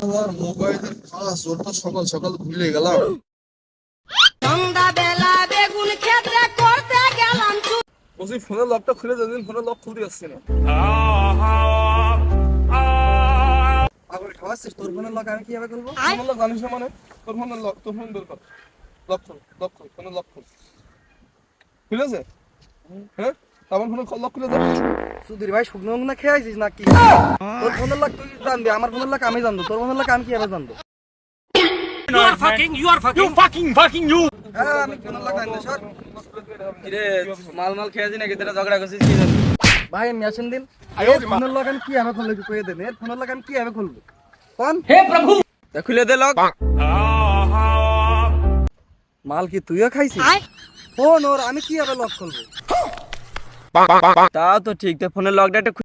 আমার মোবাইলের পাসওয়ার্ড তো সকাল সকাল ভুলে গেলাম। সন্ধ্যাবেলা বেগুন ক্ষেত্রে করতে গেলাম বলছি ফোনের লকটা খুলে দিন, ফোনের লক খুলতে আসছে না। আবার খাওয়াচ্ছিস? তোর ফোনের লক আমি কিভাবে খুলবো? ফোনের লক জানিস না মানে? তোর ফোনের লক, তোর ফোন বের কর। লক খুল, লক খুল, ফোনের লক খুল। খুলেছে? হ্যাঁ, আমার ফোনের লক খুলে দে। সুধীর ভাই শুকনো না খেয়ে আইছিস নাকি? তোর ফোনের লক তুই জানবি, আমার ফোনের লক আমি জানবো, তোর ফোনের লক আমি কিভাবে জানবো? হ্যাঁ, আমি ফোনের লক জানি না, সর। কিরে মাল খেয়ে আছিস নাকি? তোরা ঝগড়া করছিস কি জানি? ভাই আমি আসেন দিন। এর ফোনের লক আমি কিভাবে খুলবো একটু কয়ে দেন। এর ফোনের লক আমি কিভাবে খুলবো? কোন? হে প্রভু, খুলে দে লক। মাল কি তুইও খাইছিস? ফোন ওর, আমি কিভাবে লক খুলবো? তা তো ঠিক, তো ফোনের লকটা একটু